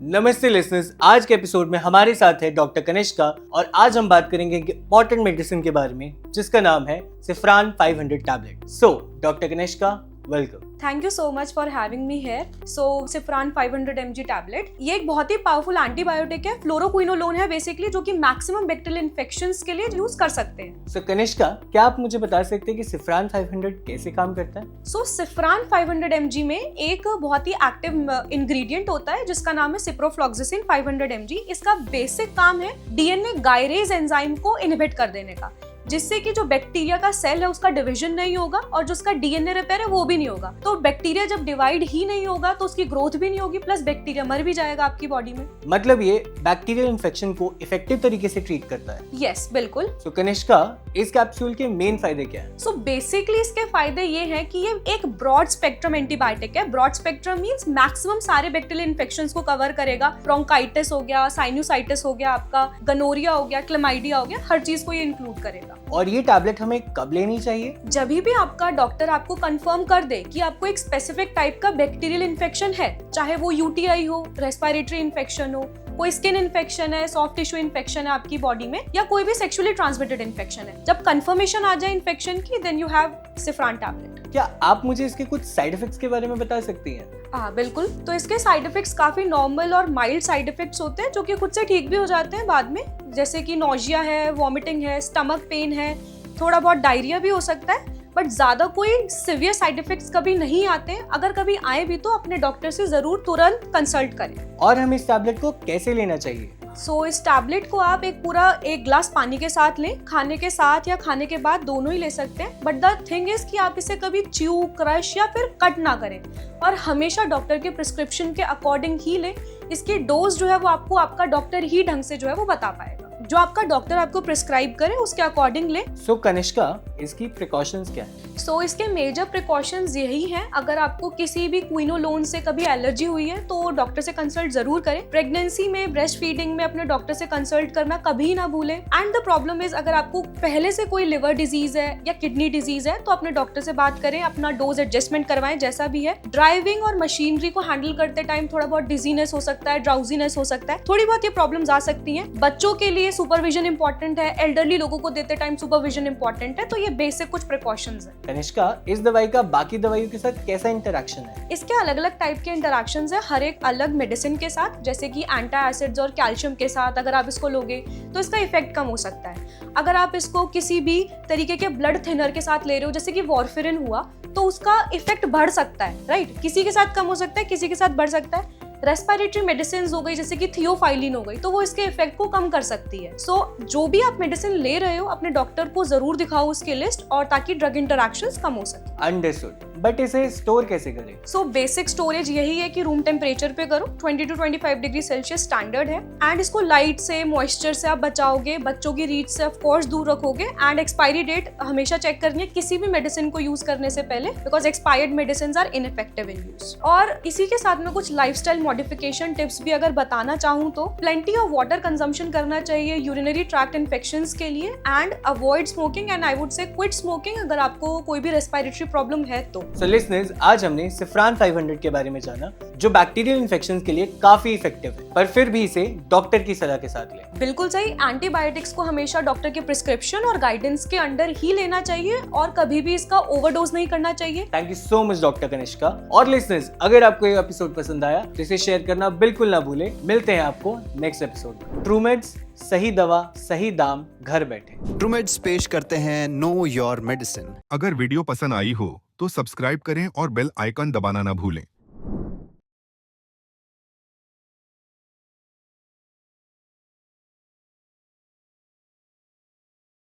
नमस्ते लिसनर्स, आज के एपिसोड में हमारे साथ है डॉक्टर कनिष्का और आज हम बात करेंगे एक इंपॉर्टेंट मेडिसिन के बारे में जिसका नाम है Cifran 500 tablet. So doctor Kanishka, welcome. Thank you so much for having me here. So Cifran 500 mg tablet ये एक बहुत ही पावरफुल एंटीबायोटिक है, फ्लोरोक्विनोलोन है बेसिकली, जो कि मैक्सिमम बैक्टीरियल इन्फेक्शंस के लिए यूज कर सकते हैं। सो कनिष्का, क्या आप मुझे बता सकते हैं कि सिफ्रान 500 कैसे काम करता है? सो सिफ्रान 500 mg में एक बहुत ही एक्टिव इंग्रेडिएंट होता है जिसका नाम है सिप्रोफ्लॉक्सासिन 500 mg। इसका बेसिक काम है डीएनए गायरेज एंजाइम को इनहिबिट कर देने का, जिससे कि जो बैक्टीरिया का सेल है उसका डिवीजन नहीं होगा और जो उसका डीएनए रिपेयर है वो भी नहीं होगा। तो बैक्टीरिया जब डिवाइड ही नहीं होगा तो उसकी ग्रोथ भी नहीं होगी, प्लस बैक्टीरिया मर भी जाएगा आपकी बॉडी में। मतलब ये बैक्टीरियल इन्फेक्शन को इफेक्टिव तरीके से ट्रीट करता है। यस, बिल्कुल। सो कनिष्का, इस कैप्सूल के मेन फायदे क्या है? सो बेसिकली इसके फायदे ये हैं कि ये एक ब्रॉड स्पेक्ट्रम एंटीबायोटिक है। ब्रॉड स्पेक्ट्रम मींस मैक्सिमम सारे बैक्टीरियल इन्फेक्शंस को कवर करेगा। ब्रोंकाइटिस हो गया, साइनोसाइटिस हो गया, आपका गनोरिया हो गया, क्लेमाइडिया हो गया, हर चीज को ये इंक्लूड करेगा। और ये टैबलेट हमें कब लेनी चाहिए? जब भी आपका डॉक्टर आपको कंफर्म कर दे कि आपको एक स्पेसिफिक टाइप का बैक्टीरियल इन्फेक्शन है, चाहे वो यूटीआई हो, रेस्पिरेटरी इन्फेक्शन हो, कोई स्किन इन्फेक्शन है, सॉफ्ट टिश्यू इन्फेक्शन है आपकी बॉडी में, या कोई भी सेक्सुअली ट्रांसमिटेड इन्फेक्शन है। जब कंफर्मेशन आ जाए इन्फेक्शन की, then you have Cifran tablet. क्या आप मुझे इसके कुछ साइड इफेक्ट्स के बारे में बता सकती हैं? हाँ बिल्कुल। तो इसके साइड इफेक्ट्स काफी नॉर्मल और माइल्ड साइड इफेक्ट्स होते हैं जो कि खुद से ठीक भी हो जाते हैं बाद में, जैसे कि नोजिया है, वॉमिटिंग है, स्टमक पेन है, थोड़ा बहुत डायरिया भी हो सकता है, बट ज्यादा कोई सिवियर साइड इफेक्ट्स कभी नहीं आते हैं। अगर कभी आए भी तो अपने डॉक्टर से जरूर तुरंत कंसल्ट करें। और हम इस टैबलेट को कैसे लेना चाहिए? सो इस टैबलेट को आप एक ग्लास पानी के साथ लें, खाने के साथ या खाने के बाद दोनों ही ले सकते हैं। बट द थिंग इज कि आप इसे कभी च्यू, क्रश या फिर कट ना करें और हमेशा डॉक्टर के प्रिस्क्रिप्शन के अकॉर्डिंग ही लें। इसकी डोज जो है वो आपको आपका डॉक्टर ही ढंग से जो है वो बता पाएगा। जो आपका डॉक्टर आपको प्रिस्क्राइब करे उसके अकॉर्डिंग ले। सो कनिष्का, इसकी प्रिकॉशंस क्या है? सो इसके मेजर प्रिकॉशंस यही हैं, अगर आपको किसी भी क्विनोलोन से कभी एलर्जी हुई है तो डॉक्टर से कंसल्ट जरूर करें। प्रेगनेंसी में, ब्रेस्ट फीडिंग में अपने डॉक्टर से कंसल्ट करना कभी ना भूलें। एंड द प्रॉब्लम इज, अगर आपको पहले से कोई लिवर डिजीज है या किडनी डिजीज है तो अपने डॉक्टर से बात करें, अपना डोज एडजस्टमेंट करवाएं जैसा भी है। ड्राइविंग और मशीनरी को हैंडल करते टाइम थोड़ा बहुत डिजीनेस हो सकता है, ड्राउजीनेस हो सकता है, थोड़ी बहुत ये प्रॉब्लम्स आ सकती हैं। बच्चों के लिए सुपरविजन इंपॉर्टेंट है, एल्डरली लोगों को देते टाइम सुपरविजन इंपॉर्टेंट है। तो ये बेसिक कुछ प्रिकॉशंस है। कनिष्का, इस दवाई का बाकी दवाइयों के साथ कैसा इंटरेक्शन है? इसके अलग अलग टाइप के इंटरेक्शंस है, हर एक अलग मेडिसिन के साथ, जैसे कि एंटी एसिड्स और कैल्शियम के साथ अगर आप इसको लोगे तो इसका इफेक्ट कम हो सकता है। अगर आप इसको किसी भी तरीके के ब्लड थिनर के साथ ले रहे हो, जैसे कि वॉरफेरिन हुआ, तो उसका इफेक्ट बढ़ सकता है, राइट? किसी के साथ कम हो सकता है, किसी के साथ बढ़ सकता है। रेस्पिरेटरी मेडिसिन हो गई जैसे कि थियोफाइलिन हो गई, तो वो इसके इफेक्ट को कम कर सकती है। सो जो भी आप मेडिसिन ले रहे हो अपने डॉक्टर को जरूर दिखाओ उसकी लिस्ट, और ताकि ड्रग इंटरैक्शंस कम हो सके। अंडरस्टूड। बट इसे स्टोर कैसे करें? सो बेसिक स्टोरेज यही है कि रूम टेम्परेचर पे करो, 20 to 25 डिग्री सेल्सियस स्टैंडर्ड है। एंड इसको लाइट से, मॉइस्चर से आप बचाओगे, बच्चों की रीच से ऑफ कोर्स दूर रखोगे। एंड एक्सपायरी डेट हमेशा चेक करनी है किसी भी मेडिसिन को यूज करने से पहले, because expired medicine are ineffective in use. और इसी के साथ में कुछ लाइफस्टाइल मॉडिफिकेशन टिप्स भी अगर बताना चाहूँ तो प्लेंटी ऑफ वाटर कंजम्पशन करना चाहिए यूरिनरी ट्रैक्ट इन्फेक्शंस के लिए। And avoid smoking, and I would say quit smoking अगर आपको कोई भी रेस्पिरेटरी प्रॉब्लम है तो। सो लिसनर्स, आज हमने सिफ्रान 500 के बारे में जाना, जो बैक्टीरियल इन्फेक्शंस के लिए काफी इफेक्टिव है, पर फिर भी इसे डॉक्टर की सलाह के साथ लें। बिल्कुल सही। एंटीबायोटिक्स को हमेशा डॉक्टर के प्रिस्क्रिप्शन और गाइडेंस के अंडर ही लेना चाहिए और कभी भी इसका ओवरडोज नहीं करना चाहिए। Thank you so much doctor Kanishka. और लिसनर्स, अगर आपको ये एपिसोड पसंद आया तो इसे शेयर करना बिल्कुल ना भूलें। मिलते हैं आपको नेक्स्ट एपिसोड में। ट्रूमेड्स, सही दवा सही दाम, घर बैठे। ट्रूमेड्स पेश करते हैं नो योर मेडिसिन। अगर वीडियो पसंद आई हो तो सब्सक्राइब करें और बेल आइकन दबाना ना भूलें।